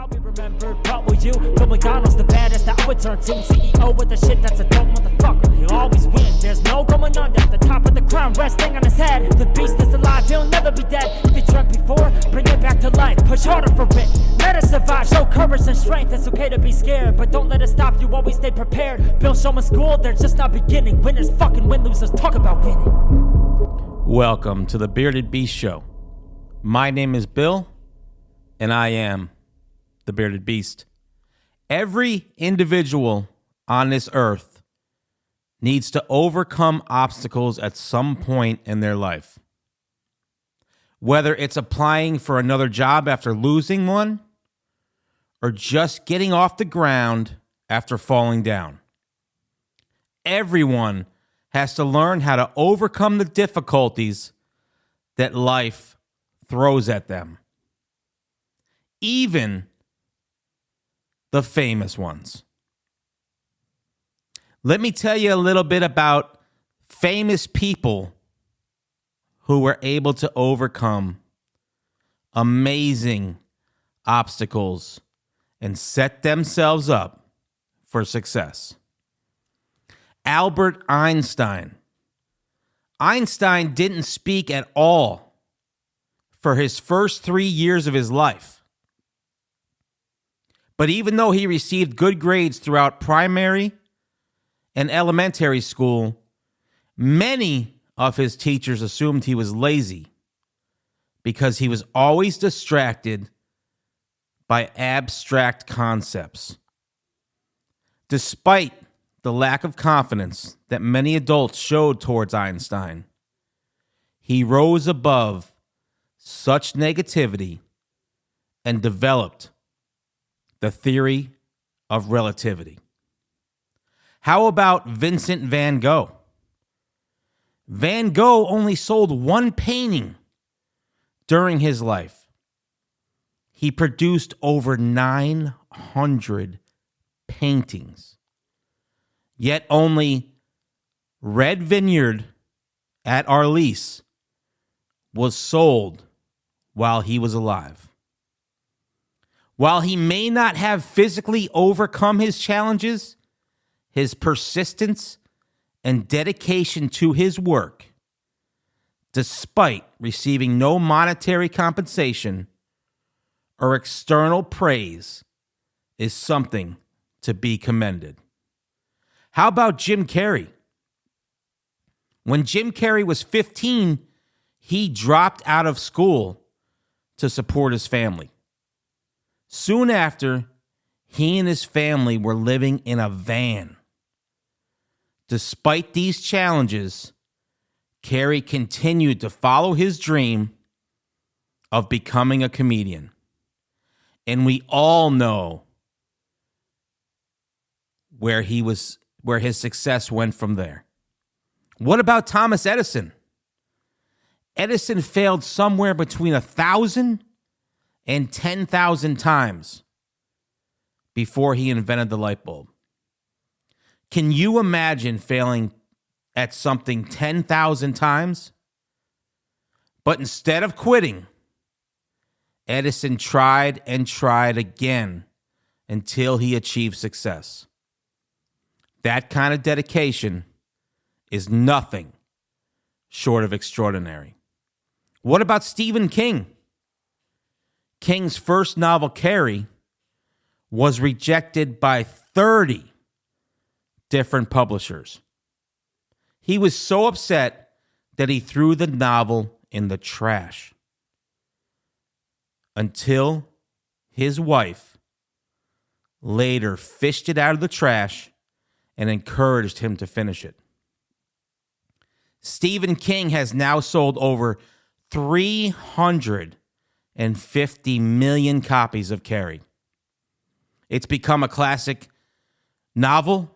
I'll be remembered, but will you? Bill McDonald's the baddest that I would turn to. CEO with the shit that's a dope motherfucker. He'll always win, there's no going under. The top of the crown resting on his head. The beast is alive, he'll never be dead. If he dreamt before, bring it back to life. Push harder for it, let us survive. Show courage and strength, it's okay to be scared, but don't let it stop you, always stay prepared. Bill Showman School, they're just not beginning. Winners fucking win, losers talk about winning. Welcome to the Bearded Beast Show. My name is Bill, and I am the Bearded Beast. Every individual on this earth needs to overcome obstacles at some point in their life. Whether it's applying for another job after losing one, or just getting off the ground after falling down. Everyone has to learn how to overcome the difficulties that life throws at them. Even the famous ones. Let me tell you a little bit about famous people who were able to overcome amazing obstacles and set themselves up for success. Albert Einstein. Einstein didn't speak at all for his first 3 years of his life. But even though he received good grades throughout primary and elementary school, many of his teachers assumed he was lazy because he was always distracted by abstract concepts. Despite the lack of confidence that many adults showed towards Einstein, he rose above such negativity and developed the theory of relativity. How about Vincent van Gogh? Van Gogh only sold one painting during his life. He produced over 900 paintings. Yet only Red Vineyard at Arles was sold while he was alive. While he may not have physically overcome his challenges, his persistence and dedication to his work, despite receiving no monetary compensation or external praise, is something to be commended. How about Jim Carrey? When Jim Carrey was 15, he dropped out of school to support his family. Soon after, he and his family were living in a van. Despite these challenges, Carrey continued to follow his dream of becoming a comedian. And we all know where his success went from there. What about Thomas Edison? Edison failed somewhere between 1,000 and 10,000 times before he invented the light bulb. Can you imagine failing at something 10,000 times? But instead of quitting, Edison tried and tried again until he achieved success. That kind of dedication is nothing short of extraordinary. What about Stephen King? King's first novel, Carrie, was rejected by 30 different publishers. He was so upset that he threw the novel in the trash until his wife later fished it out of the trash and encouraged him to finish it. Stephen King has now sold over 350 million copies of Carrie. It's become a classic novel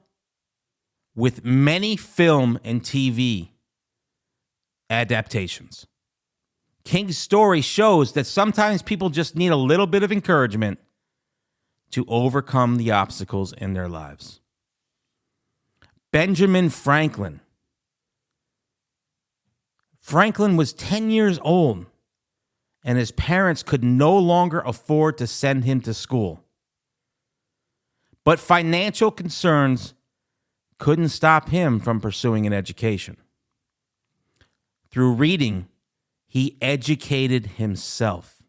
with many film and TV adaptations. King's story shows that sometimes people just need a little bit of encouragement to overcome the obstacles in their lives. Benjamin Franklin. Franklin was 10 years old and his parents could no longer afford to send him to school. But financial concerns couldn't stop him from pursuing an education. Through reading, he educated himself.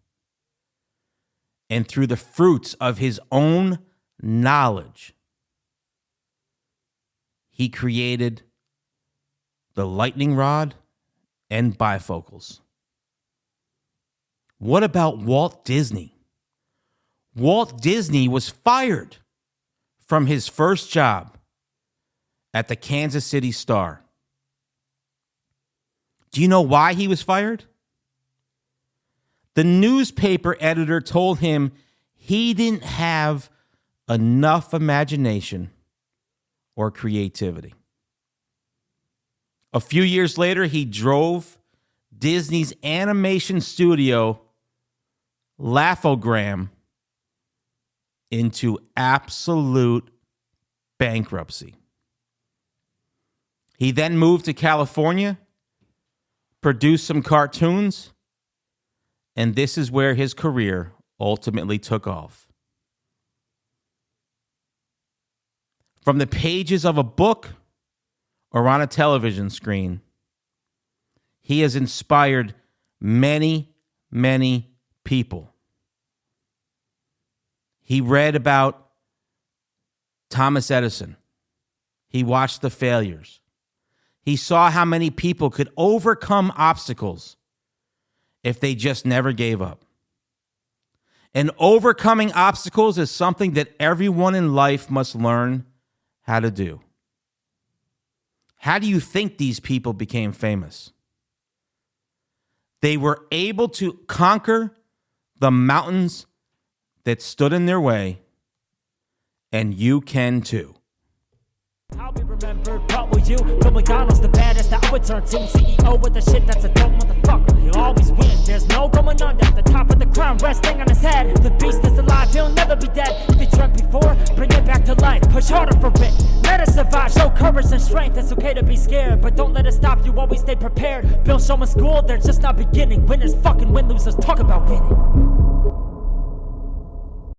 And through the fruits of his own knowledge, he created the lightning rod and bifocals. What about Walt Disney? Walt Disney was fired from his first job at the Kansas City Star. Do you know why he was fired? The newspaper editor told him he didn't have enough imagination or creativity. A few years later, he drove Disney's animation studio, Laugh-O-Gram, into absolute bankruptcy. He then moved to California, produced some cartoons, and this is where his career ultimately took off. From the pages of a book or on a television screen, he has inspired many, many people. He read about Thomas Edison. He watched the failures. He saw how many people could overcome obstacles if they just never gave up. And overcoming obstacles is something that everyone in life must learn how to do. How do you think these people became famous? They were able to conquer the mountains that stood in their way, and you can too. I'll be remembered, but will you? Bill McDonald's the baddest that I would turn to. CEO with the shit that's a dope motherfucker. He'll always win, there's no going under. At the top of the crown, resting on his head. The beast is alive, he'll never be dead. If he dreamt before, bring it back to life. Push harder for it, let us survive. Show courage and strength, it's okay to be scared, but don't let it stop you, always stay prepared. Bill Showman school, they're just not beginning. Winners fucking win, losers talk about winning.